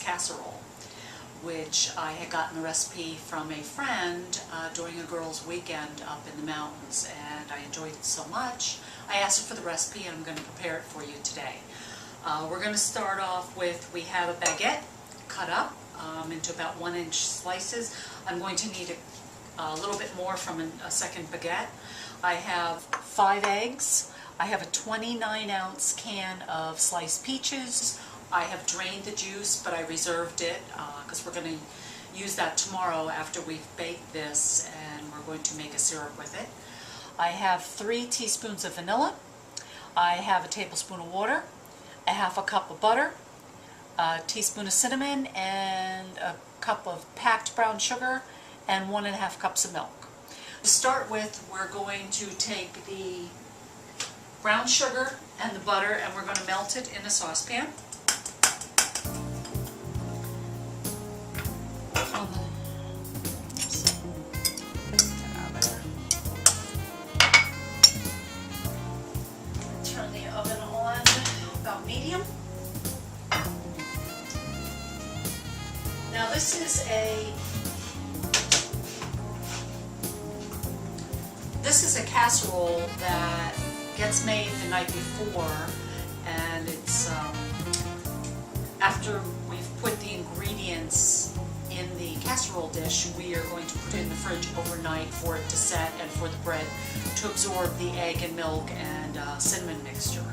casserole, which I had gotten the recipe from a friend during a girls' weekend up in the mountains, and I enjoyed it so much I asked her for the recipe, and I'm going to prepare it for you today. We're going to start off with, we have a baguette cut up into about 1-inch slices. I'm going to need a little bit more from a second baguette. I have 5 eggs. I have a 29-ounce can of sliced peaches. I have drained the juice, but I reserved it because we're going to use that tomorrow after we've baked this, and we're going to make a syrup with it. I have 3 teaspoons of vanilla. I have a tablespoon of water, a half a cup of butter, a teaspoon of cinnamon, and a cup of packed brown sugar, and 1.5 cups of milk. To start with, we're going to take the brown sugar and the butter, and we're going to melt it in a saucepan. Turn the oven on about medium. Now this is a casserole that gets made the night before, and it's after we've put the ingredients in the casserole dish, we are going to put it in the fridge overnight for it to set and for the bread to absorb the egg and milk and cinnamon mixture.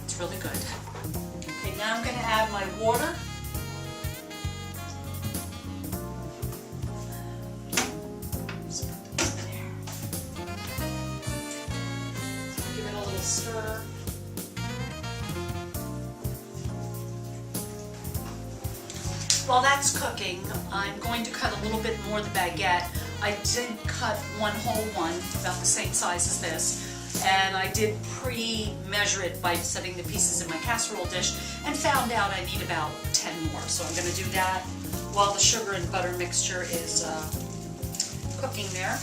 It's really good. Okay, now I'm going to add my water. Stir. While that's cooking, I'm going to cut a little bit more of the baguette. I did cut one whole one, about the same size as this, and I did pre-measure it by setting the pieces in my casserole dish, and found out I need about 10 more. So I'm going to do that while the sugar and butter mixture is cooking there.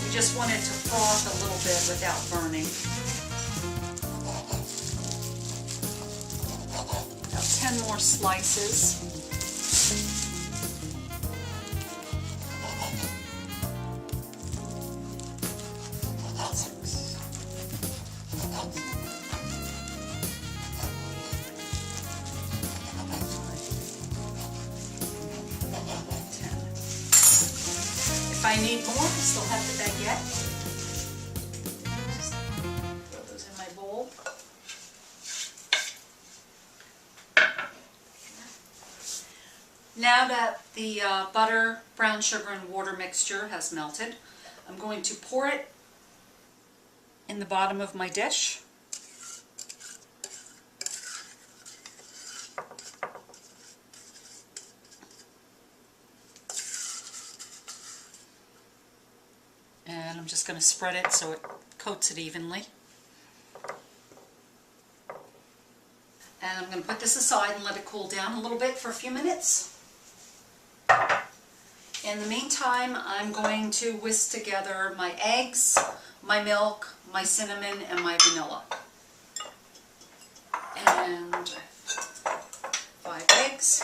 We just want it to froth a little bit without burning. About 10 more slices. If I need more, I still have the baguette. Just throw those in my bowl. Now that the butter, brown sugar, and water mixture has melted, I'm going to pour it in the bottom of my dish. And I'm just going to spread it so it coats it evenly. And I'm going to put this aside and let it cool down a little bit for a few minutes. In the meantime, I'm going to whisk together my eggs, my milk, my cinnamon, and my vanilla. And 5 eggs.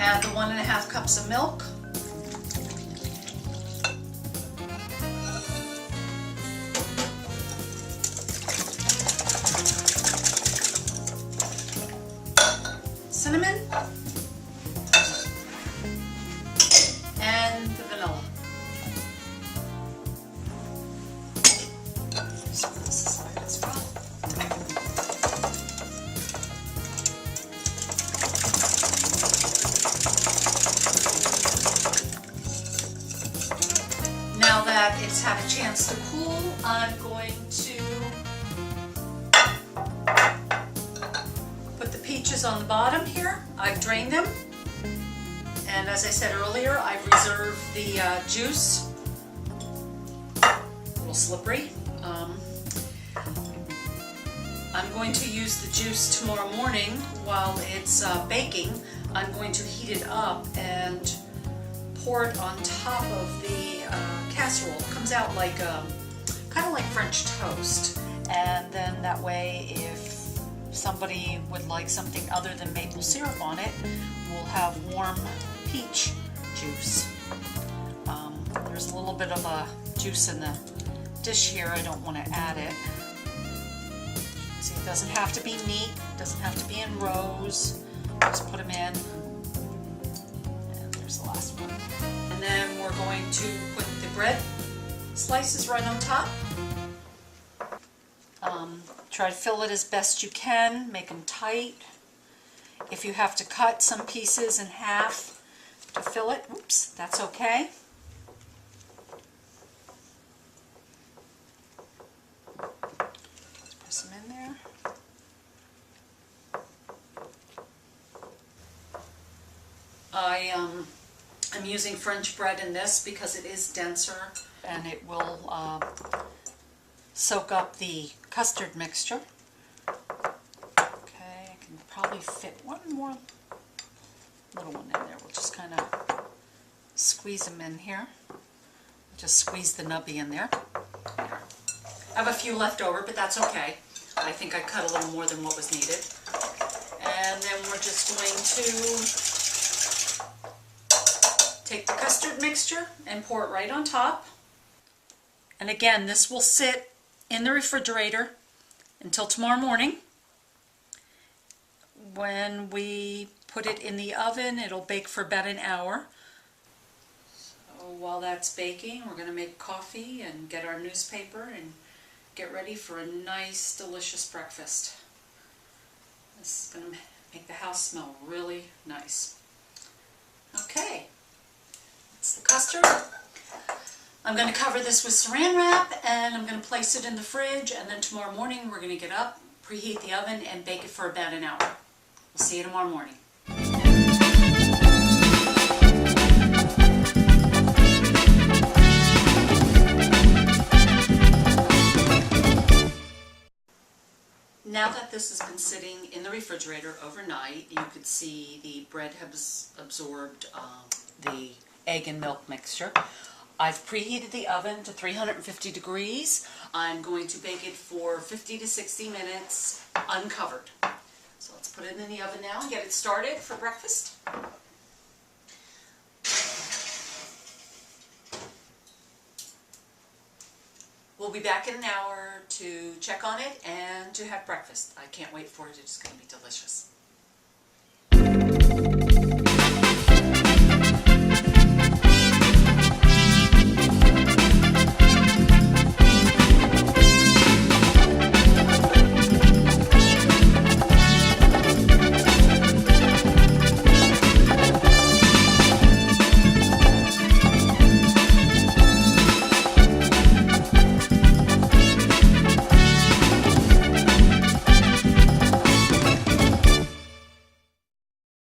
Add the 1.5 cups of milk. Cinnamon. And the vanilla. Just put this aside as well. Now that it's had a chance to cool, I'm going to put the peaches on the bottom here. I've drained them, and as I said earlier, I've reserved the juice. A little slippery. Um, I'm going to use the juice tomorrow morning while it's baking. I'm going to heat it up and pour it on top of the casserole. It comes out like kind of like French toast, and then that way if somebody would like something other than maple syrup on it, we'll have warm peach juice. There's a little bit of a juice in the dish here. I don't want to add it. See, it doesn't have to be neat, it doesn't have to be in rows. Just put them in. And there's the last one. And then we're going to put the bread slices right on top. Try to fill it as best you can, make them tight. If you have to cut some pieces in half to fill it, oops, that's okay. Just press them in there. I'm using French bread in this because it is denser and it will soak up the custard mixture. Okay, I can probably fit one more little one in there. We'll just kind of squeeze them in here. Just squeeze the nubby in there. There. I have a few left over, but that's okay. I think I cut a little more than what was needed. And then we're just going to take the custard mixture and pour it right on top. And again, this will sit in the refrigerator until tomorrow morning. When we put it in the oven, it'll bake for about an hour. So while that's baking, we're going to make coffee and get our newspaper and get ready for a nice, delicious breakfast. This is going to make the house smell really nice. Okay. It's the custard. I'm going to cover this with saran wrap and I'm going to place it in the fridge, and then tomorrow morning we're going to get up, preheat the oven, and bake it for about an hour. We'll see you tomorrow morning. Now that this has been sitting in the refrigerator overnight, you could see the bread has absorbed the egg and milk mixture. I've preheated the oven to 350 degrees. I'm going to bake it for 50 to 60 minutes uncovered. So let's put it in the oven now and get it started for breakfast. We'll be back in an hour to check on it and to have breakfast. I can't wait for it. It's going to be delicious.